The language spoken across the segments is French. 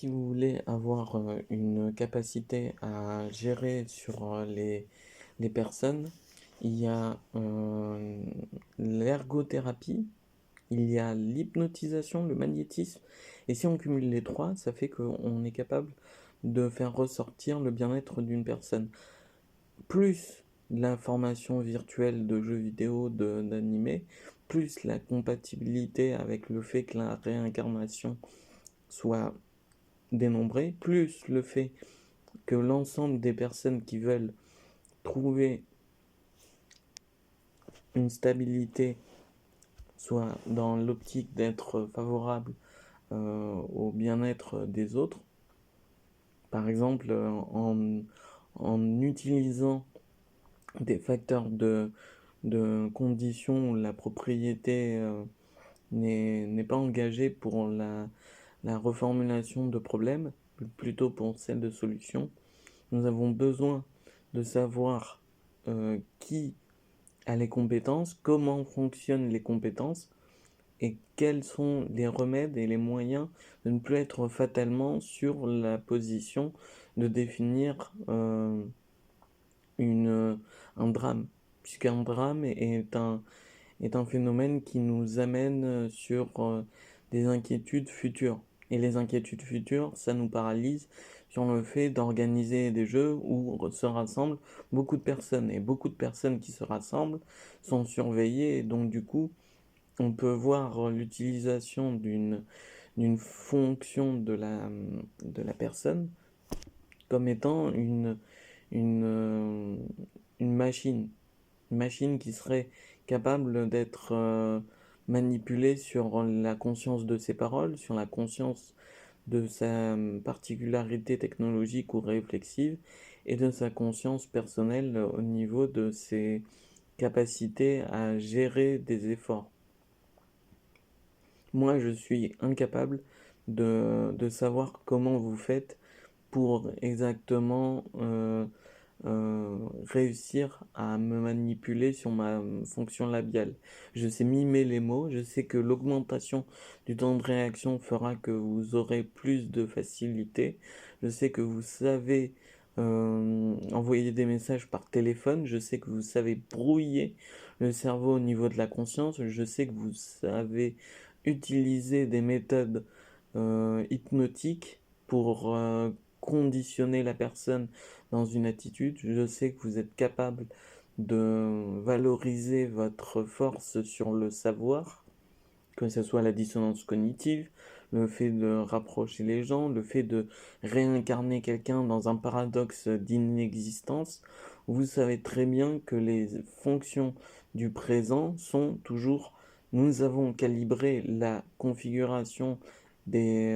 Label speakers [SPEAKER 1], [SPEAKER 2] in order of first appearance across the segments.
[SPEAKER 1] Si vous voulez avoir une capacité à gérer sur les personnes, il y a l'ergothérapie, il y a l'hypnotisation, le magnétisme, et si on cumule les trois, ça fait qu'on est capable de faire ressortir le bien-être d'une personne. Plus l'information virtuelle de jeux vidéo, d'animés, plus la compatibilité avec le fait que la réincarnation soit dénombré, plus le fait que l'ensemble des personnes qui veulent trouver une stabilité soit dans l'optique d'être favorable au bien-être des autres, par exemple en utilisant des facteurs de conditions où la propriété n'est pas engagée pour la reformulation de problèmes, plutôt pour celle de solutions. Nous avons besoin de savoir qui a les compétences, comment fonctionnent les compétences et quels sont les remèdes et les moyens de ne plus être fatalement sur la position de définir un drame. Puisqu'un drame est un phénomène qui nous amène sur des inquiétudes futures. Et les inquiétudes futures, ça nous paralyse sur le fait d'organiser des jeux où se rassemblent beaucoup de personnes. Et beaucoup de personnes qui se rassemblent sont surveillées. Et donc du coup, on peut voir l'utilisation d'une fonction de la personne comme étant une, euh, une machine. Une machine qui serait capable d'être manipulée sur la conscience de ses paroles, sur la conscience de sa particularité technologique ou réflexive et de sa conscience personnelle au niveau de ses capacités à gérer des efforts. Moi, je suis incapable de savoir comment vous faites pour exactement réussir à me manipuler sur ma fonction labiale. Je sais mimer les mots, je sais que l'augmentation du temps de réaction fera que vous aurez plus de facilité, je sais que vous savez envoyer des messages par téléphone, je sais que vous savez brouiller le cerveau au niveau de la conscience, je sais que vous savez utiliser des méthodes hypnotiques pour conditionner la personne dans une attitude. Je sais que vous êtes capable de valoriser votre force sur le savoir, que ce soit la dissonance cognitive, le fait de rapprocher les gens, le fait de réincarner quelqu'un dans un paradoxe d'inexistence. Vous savez très bien que les fonctions du présent sont toujours, nous avons calibré la configuration des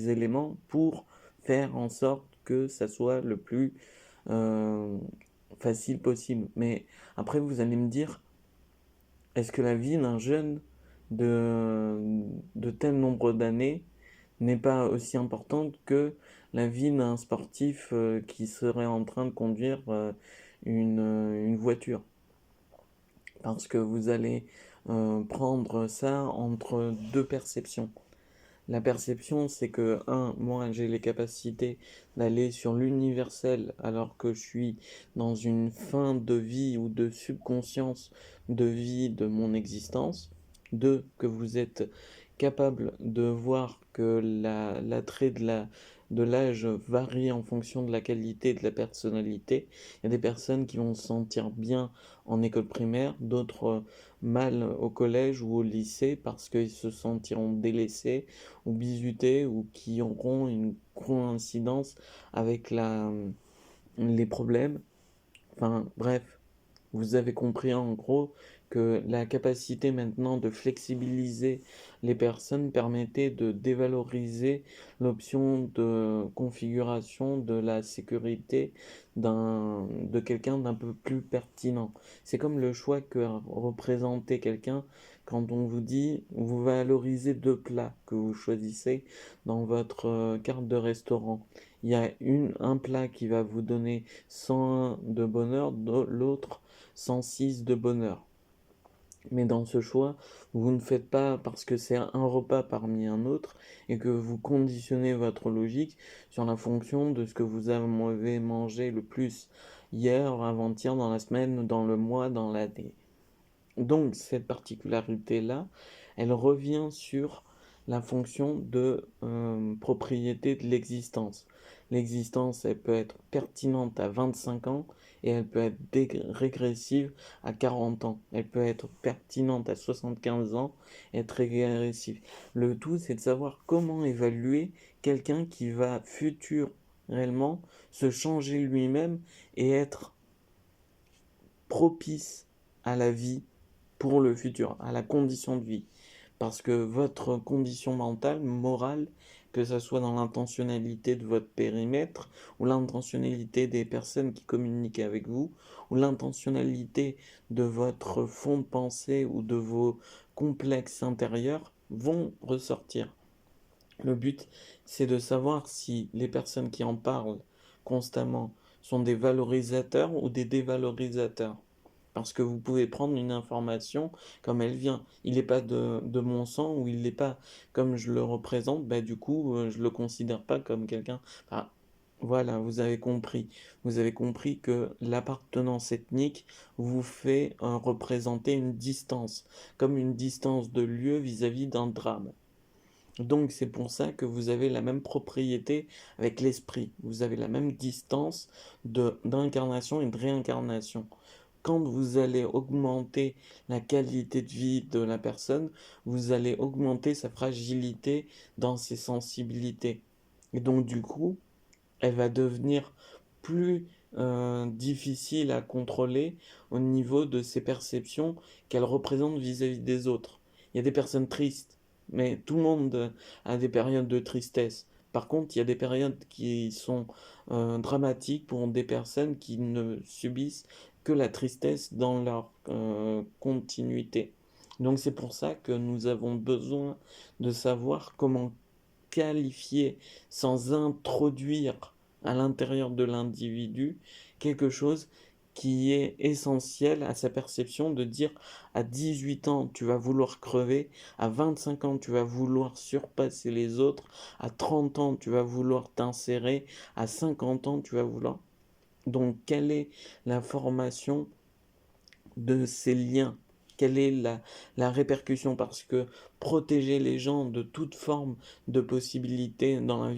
[SPEAKER 1] éléments pour faire en sorte que ça soit le plus euh, facile possible. Mais après, vous allez me dire, est-ce que la vie d'un jeune de tel nombre d'années n'est pas aussi importante que la vie d'un sportif qui serait en train de conduire une voiture? Parce que vous allez prendre ça entre deux perceptions. La perception, c'est que, moi, j'ai les capacités d'aller sur l'universel alors que je suis dans une fin de vie ou de subconscience de vie de mon existence. Deux, que vous êtes capable de voir que l'attrait de l'âge varie en fonction de la qualité de la personnalité. Il y a des personnes qui vont se sentir bien en école primaire, d'autres mal au collège ou au lycée parce qu'ils se sentiront délaissés ou bizutés ou qui auront une coïncidence avec les problèmes. Enfin, bref, vous avez compris en gros que la capacité maintenant de flexibiliser les personnes permettait de dévaloriser l'option de configuration de la sécurité de quelqu'un d'un peu plus pertinent. C'est comme le choix que représentait quelqu'un quand on vous dit vous valorisez deux plats que vous choisissez dans votre carte de restaurant. Il y a un plat qui va vous donner 101 de bonheur, l'autre 106 de bonheur. Mais dans ce choix, vous ne faites pas parce que c'est un repas parmi un autre et que vous conditionnez votre logique sur la fonction de ce que vous avez mangé le plus hier, avant-hier, dans la semaine, dans le mois, dans l'année. Donc cette particularité-là, elle revient sur la fonction de propriété de l'existence. L'existence, elle peut être pertinente à 25 ans et elle peut être régressive à 40 ans. Elle peut être pertinente à 75 ans et être régressive. Le tout, c'est de savoir comment évaluer quelqu'un qui va réellement se changer lui-même et être propice à la vie pour le futur, à la condition de vie. Parce que votre condition mentale, morale, que ce soit dans l'intentionnalité de votre périmètre, ou l'intentionnalité des personnes qui communiquent avec vous, ou l'intentionnalité de votre fond de pensée ou de vos complexes intérieurs, vont ressortir. Le but, c'est de savoir si les personnes qui en parlent constamment sont des valorisateurs ou des dévalorisateurs. Parce que vous pouvez prendre une information comme elle vient. Il n'est pas de mon sang ou il n'est pas comme je le représente, bah du coup, je ne le considère pas comme quelqu'un. Enfin, voilà, vous avez compris. Vous avez compris que l'appartenance ethnique vous fait représenter une distance, comme une distance de lieu vis-à-vis d'un drame. Donc c'est pour ça que vous avez la même propriété avec l'esprit. Vous avez la même distance d'incarnation et de réincarnation. Quand vous allez augmenter la qualité de vie de la personne, vous allez augmenter sa fragilité dans ses sensibilités. Et donc du coup, elle va devenir plus difficile à contrôler au niveau de ses perceptions qu'elle représente vis-à-vis des autres. Il y a des personnes tristes, mais tout le monde a des périodes de tristesse. Par contre, il y a des périodes qui sont dramatiques pour des personnes qui ne subissent que la tristesse dans leur continuité. Donc c'est pour ça que nous avons besoin de savoir comment qualifier sans introduire à l'intérieur de l'individu quelque chose qui est essentiel à sa perception de dire à 18 ans tu vas vouloir crever, à 25 ans tu vas vouloir surpasser les autres, à 30 ans tu vas vouloir t'insérer, à 50 ans tu vas vouloir. Donc quelle est la formation de ces liens? Quelle est la répercussion? Parce que protéger les gens de toute forme de possibilité dans la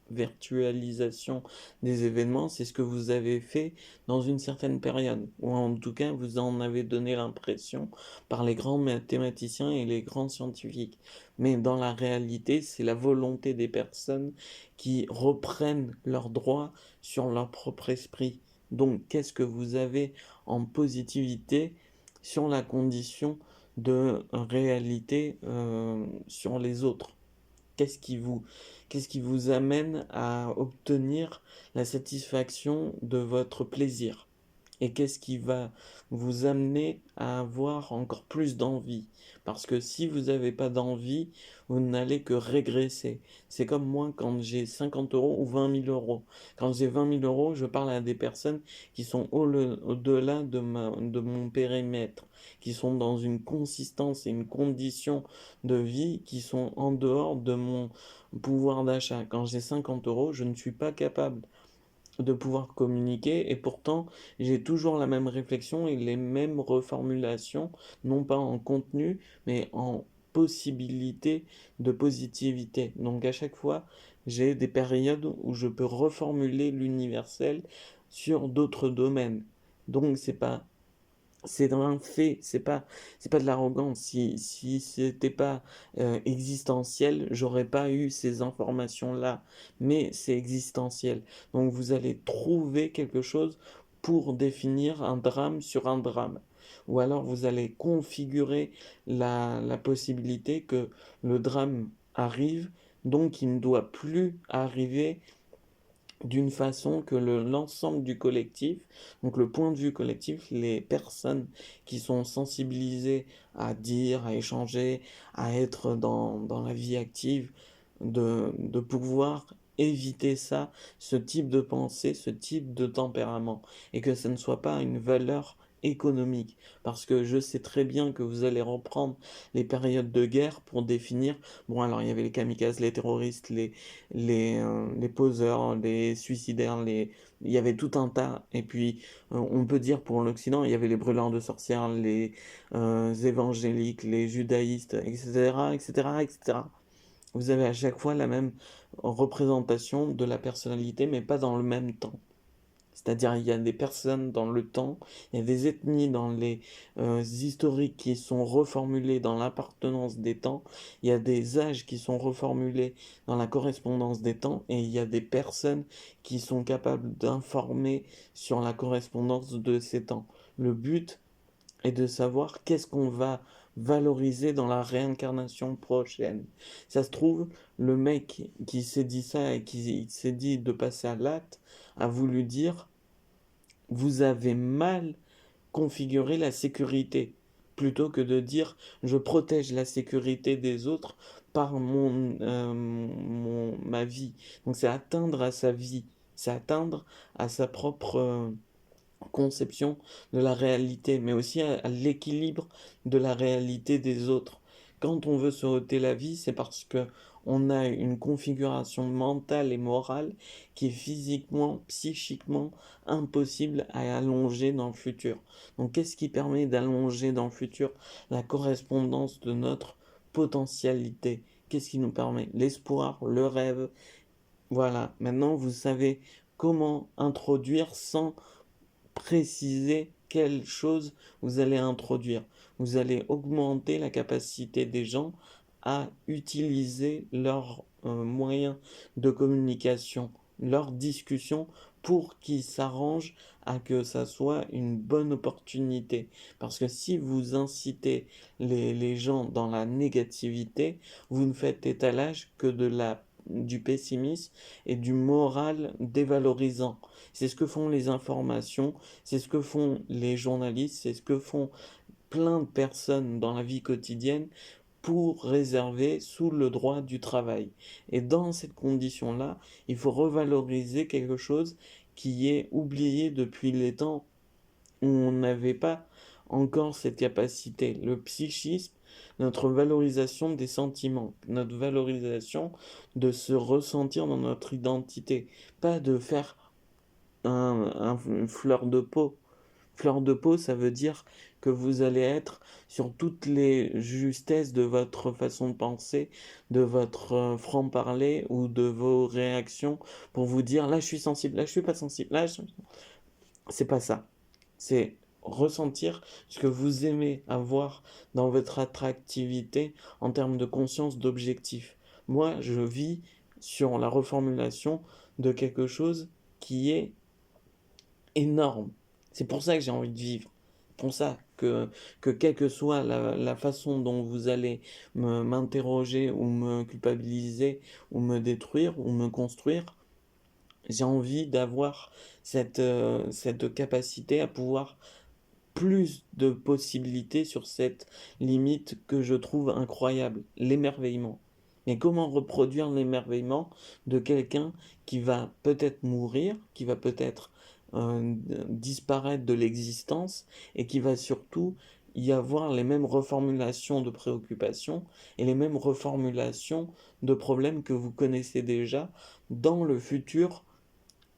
[SPEAKER 1] virtualisation des événements, c'est ce que vous avez fait dans une certaine période, ou en tout cas vous en avez donné l'impression par les grands mathématiciens et les grands scientifiques. Mais dans la réalité, c'est la volonté des personnes qui reprennent leurs droits sur leur propre esprit. Donc, qu'est-ce que vous avez en positivité sur la condition de réalité sur les autres? Qu'est-ce qui vous, qu'est-ce qui vous amène à obtenir la satisfaction de votre plaisir? Et qu'est-ce qui va vous amener à avoir encore plus d'envie? Parce que si vous n'avez pas d'envie, vous n'allez que régresser. C'est comme moi quand j'ai 50 euros ou 20 000 euros. Quand j'ai 20 000 euros, je parle à des personnes qui sont au-delà de mon périmètre, qui sont dans une consistance et une condition de vie qui sont en dehors de mon pouvoir d'achat. Quand j'ai 50 euros, je ne suis pas capable de pouvoir communiquer et pourtant j'ai toujours la même réflexion et les mêmes reformulations, non pas en contenu mais en possibilité de positivité. Donc à chaque fois j'ai des périodes où je peux reformuler l'universel sur d'autres domaines. Donc c'est un fait, c'est pas de l'arrogance. Si c'était pas existentiel, j'aurais pas eu ces informations-là. Mais c'est existentiel. Donc vous allez trouver quelque chose pour définir un drame sur un drame. Ou alors vous allez configurer la possibilité que le drame arrive, donc il ne doit plus arriver d'une façon que l'ensemble du collectif, donc le point de vue collectif, les personnes qui sont sensibilisées à dire, à échanger, à être dans la vie active, de pouvoir éviter ça, ce type de pensée, ce type de tempérament, et que ce ne soit pas une valeur économique. Parce que je sais très bien que vous allez reprendre les périodes de guerre pour définir, bon alors il y avait les kamikazes, les terroristes, les poseurs, les suicidaires, il y avait tout un tas. Et puis on peut dire pour l'Occident, il y avait les brûleurs de sorcières, les évangéliques, les judaïstes, etc., etc., etc. Vous avez à chaque fois la même représentation de la personnalité, mais pas dans le même temps. C'est-à-dire, il y a des personnes dans le temps, il y a des ethnies dans les historiques qui sont reformulées dans l'appartenance des temps, il y a des âges qui sont reformulés dans la correspondance des temps, et il y a des personnes qui sont capables d'informer sur la correspondance de ces temps. Le but est de savoir qu'est-ce qu'on va valoriser dans la réincarnation prochaine. Ça se trouve, le mec qui s'est dit ça et qui s'est dit de passer à l'acte a voulu dire vous avez mal configuré la sécurité, plutôt que de dire je protège la sécurité des autres par ma vie. Donc c'est atteindre à sa vie, c'est atteindre à sa propre conception de la réalité, mais aussi à l'équilibre de la réalité des autres. Quand on veut se ôter la vie, c'est parce que on a une configuration mentale et morale qui est physiquement, psychiquement impossible à allonger dans le futur. Donc qu'est-ce qui permet d'allonger dans le futur la correspondance de notre potentialité? Qu'est-ce qui nous permet? L'espoir, le rêve. Voilà, maintenant vous savez comment introduire sans préciser quelle chose vous allez introduire. Vous allez augmenter la capacité des gens à utiliser leurs moyens de communication, leurs discussions pour qu'ils s'arrangent à que ça soit une bonne opportunité. Parce que si vous incitez les gens dans la négativité, vous ne faites étalage que du pessimisme et du moral dévalorisant. C'est ce que font les informations, c'est ce que font les journalistes, c'est ce que font plein de personnes dans la vie quotidienne pour réserver sous le droit du travail. Et dans cette condition-là, il faut revaloriser quelque chose qui est oublié depuis les temps où on n'avait pas encore cette capacité. Le psychisme, notre valorisation des sentiments, notre valorisation de se ressentir dans notre identité, pas de faire une fleur de peau. Fleur de peau, ça veut dire que vous allez être sur toutes les justesses de votre façon de penser, de votre franc-parler ou de vos réactions pour vous dire là je suis sensible, là je suis pas sensible, c'est pas ça. C'est ressentir ce que vous aimez avoir dans votre attractivité en termes de conscience d'objectif. Moi, je vis sur la reformulation de quelque chose qui est énorme. C'est pour ça que j'ai envie de vivre. Pour ça que quelle que soit la façon dont vous allez m'interroger ou me culpabiliser ou me détruire ou me construire, j'ai envie d'avoir cette capacité à pouvoir plus de possibilités sur cette limite que je trouve incroyable, l'émerveillement. Mais comment reproduire l'émerveillement de quelqu'un qui va peut-être mourir, qui va peut-être disparaître de l'existence et qui va surtout y avoir les mêmes reformulations de préoccupations et les mêmes reformulations de problèmes que vous connaissez déjà dans le futur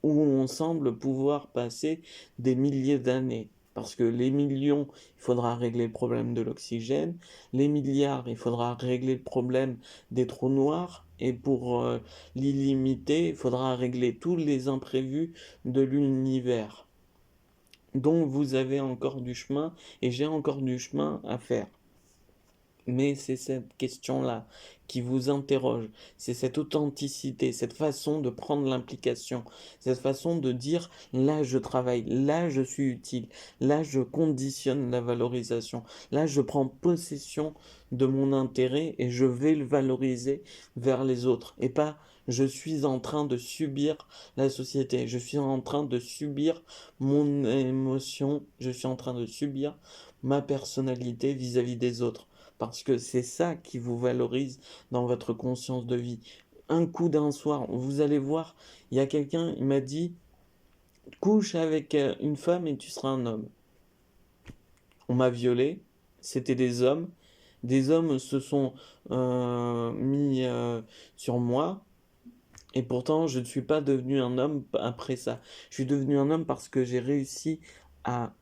[SPEAKER 1] où on semble pouvoir passer des milliers d'années. Parce que les millions, il faudra régler le problème de l'oxygène. Les milliards, il faudra régler le problème des trous noirs. Et pour l'illimité, il faudra régler tous les imprévus de l'univers. Donc vous avez encore du chemin et j'ai encore du chemin à faire. Mais c'est cette question-là qui vous interroge, c'est cette authenticité, cette façon de prendre l'implication, cette façon de dire là je travaille, là je suis utile, là je conditionne la valorisation, là je prends possession de mon intérêt et je vais le valoriser vers les autres et pas je suis en train de subir la société, je suis en train de subir mon émotion, je suis en train de subir ma personnalité vis-à-vis des autres. Parce que c'est ça qui vous valorise dans votre conscience de vie. Un coup d'un soir, vous allez voir, il y a quelqu'un, il m'a dit, couche avec une femme et tu seras un homme. on m'a violé, c'était des hommes se sont mis sur moi, et pourtant je ne suis pas devenu un homme après ça. Je suis devenu un homme parce que j'ai réussi à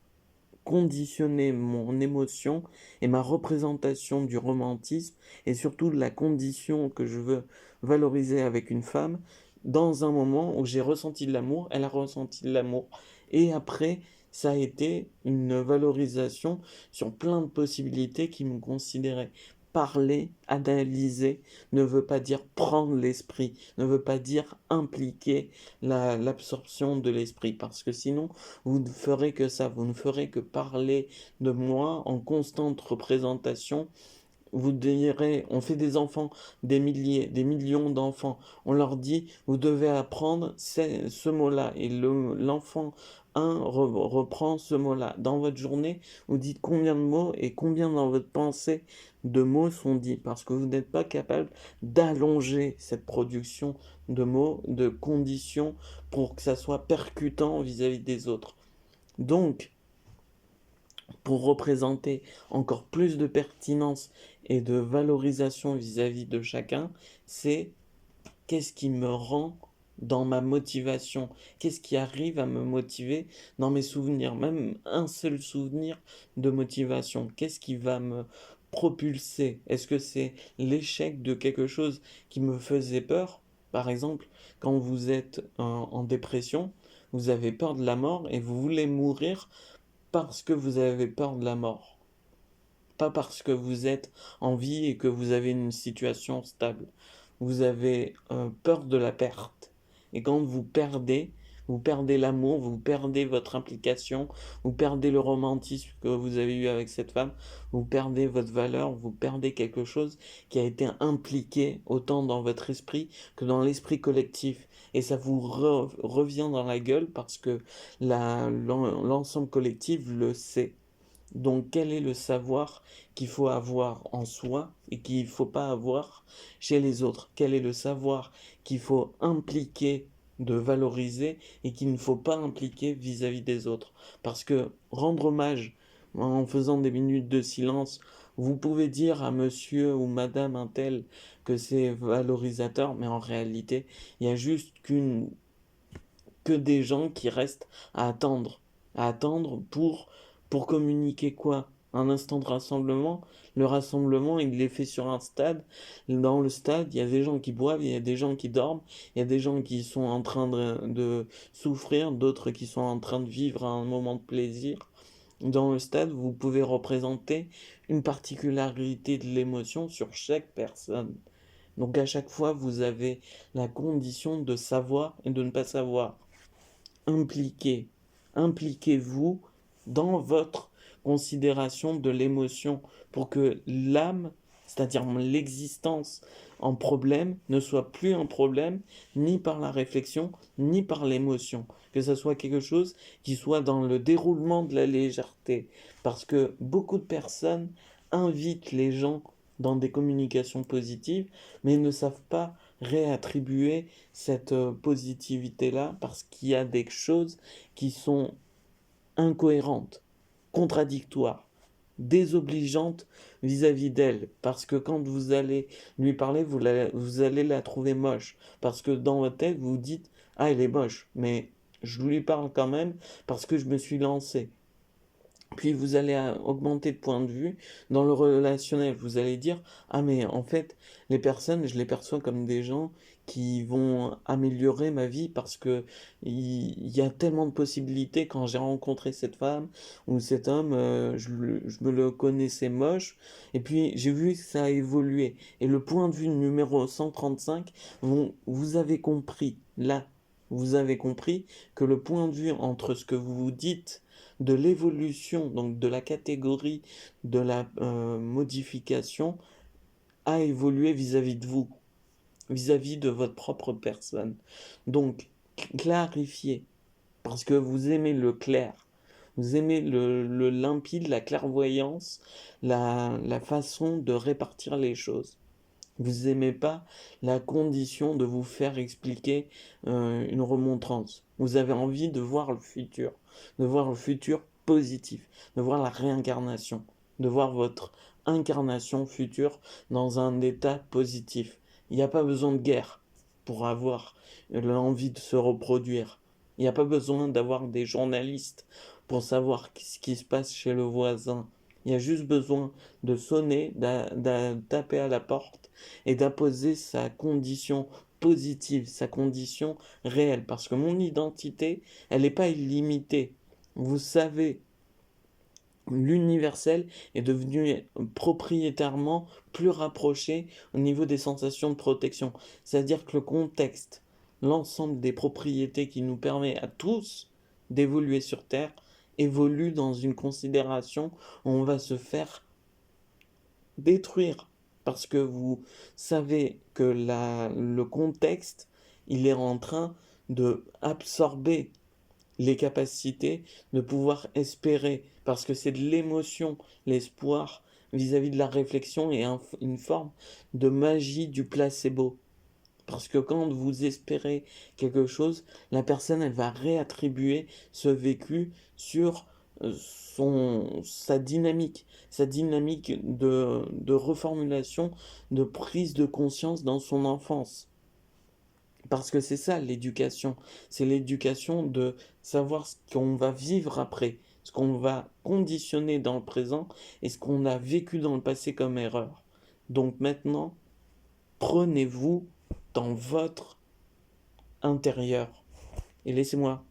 [SPEAKER 1] conditionner mon émotion et ma représentation du romantisme et surtout de la condition que je veux valoriser avec une femme dans un moment où j'ai ressenti de l'amour, elle a ressenti de l'amour et après ça a été une valorisation sur plein de possibilités qui me considéraient. Parler, analyser ne veut pas dire prendre l'esprit, ne veut pas dire impliquer l'absorption de l'esprit, parce que sinon vous ne ferez que ça, vous ne ferez que parler de moi en constante représentation. Vous direz, on fait des enfants, des milliers, des millions d'enfants. On leur dit, vous devez apprendre ce mot-là. Et l'enfant 1 reprend ce mot-là. Dans votre journée, vous dites combien de mots et combien dans votre pensée de mots sont dits. Parce que vous n'êtes pas capable d'allonger cette production de mots, de conditions, pour que ça soit percutant vis-à-vis des autres. Donc, pour représenter encore plus de pertinence et de valorisation vis-à-vis de chacun, c'est qu'est-ce qui me rend dans ma motivation, qu'est-ce qui arrive à me motiver dans mes souvenirs, même un seul souvenir de motivation, qu'est-ce qui va me propulser, est-ce que c'est l'échec de quelque chose qui me faisait peur, par exemple, quand vous êtes en dépression, vous avez peur de la mort et vous voulez mourir parce que vous avez peur de la mort, pas parce que vous êtes en vie et que vous avez une situation stable. Vous avez peur de la perte. Et quand vous perdez l'amour, vous perdez votre implication, vous perdez le romantisme que vous avez eu avec cette femme, vous perdez votre valeur, vous perdez quelque chose qui a été impliqué autant dans votre esprit que dans l'esprit collectif. Et ça vous revient dans la gueule parce que l'ensemble collectif le sait. Donc quel est le savoir qu'il faut avoir en soi et qu'il ne faut pas avoir chez les autres? Quel est le savoir qu'il faut impliquer de valoriser et qu'il ne faut pas impliquer vis-à-vis des autres? Parce que rendre hommage en faisant des minutes de silence, vous pouvez dire à monsieur ou madame un tel que c'est valorisateur, mais en réalité, il n'y a juste que des gens qui restent à attendre pour communiquer quoi? Un instant de rassemblement. Le rassemblement, il est fait sur un stade. Dans le stade, il y a des gens qui boivent, il y a des gens qui dorment, il y a des gens qui sont en train de souffrir, d'autres qui sont en train de vivre un moment de plaisir. Dans le stade, vous pouvez représenter une particularité de l'émotion sur chaque personne. Donc à chaque fois, vous avez la condition de savoir et de ne pas savoir. Impliquez, impliquez-vous dans votre considération de l'émotion pour que l'âme, c'est-à-dire l'existence en problème, ne soit plus un problème ni par la réflexion ni par l'émotion. Que ce soit quelque chose qui soit dans le déroulement de la légèreté. Parce que beaucoup de personnes invitent les gens dans des communications positives, mais ne savent pas réattribuer cette positivité-là parce qu'il y a des choses qui sont incohérentes, contradictoires, désobligeantes vis-à-vis d'elle. Parce que quand vous allez lui parler, vous allez la trouver moche. Parce que dans votre tête, vous vous dites, ah, elle est moche, mais je lui parle quand même parce que je me suis lancé. Puis vous allez augmenter de point de vue dans le relationnel. Vous allez dire, ah mais en fait, les personnes, je les perçois comme des gens qui vont améliorer ma vie parce que il y a tellement de possibilités. Quand j'ai rencontré cette femme ou cet homme, je me le connaissais moche. Et puis j'ai vu que ça a évolué. Et le point de vue numéro 135, vous avez compris, là, vous avez compris que le point de vue entre ce que vous vous dites de l'évolution, donc de la catégorie de la modification, a évolué vis-à-vis de vous, vis-à-vis de votre propre personne. Donc, clarifiez, parce que vous aimez le clair, vous aimez le limpide, la clairvoyance, la façon de répartir les choses. Vous n'aimez pas la condition de vous faire expliquer une remontrance. Vous avez envie de voir le futur positif, de voir la réincarnation, de voir votre incarnation future dans un état positif. Il n'y a pas besoin de guerre pour avoir l'envie de se reproduire. Il n'y a pas besoin d'avoir des journalistes pour savoir ce qui se passe chez le voisin. Il y a juste besoin de sonner, taper à la porte et d'apposer sa condition positive, sa condition réelle. Parce que mon identité, elle n'est pas illimitée. Vous savez, l'universel est devenu propriétairement plus rapproché au niveau des sensations de protection. C'est-à-dire que le contexte, l'ensemble des propriétés qui nous permet à tous d'évoluer sur Terre, évolue dans une considération où on va se faire détruire. Parce que vous savez que le contexte, il est en train de absorber les capacités de pouvoir espérer, parce que c'est de l'émotion, l'espoir vis-à-vis de la réflexion et une forme de magie du placebo. Parce que quand vous espérez quelque chose, la personne, elle va réattribuer ce vécu sur sa dynamique de reformulation, de prise de conscience dans son enfance. Parce que c'est ça l'éducation. C'est l'éducation de savoir ce qu'on va vivre après, ce qu'on va conditionner dans le présent et ce qu'on a vécu dans le passé comme erreur. Donc maintenant, prenez-vous dans votre intérieur et laissez-moi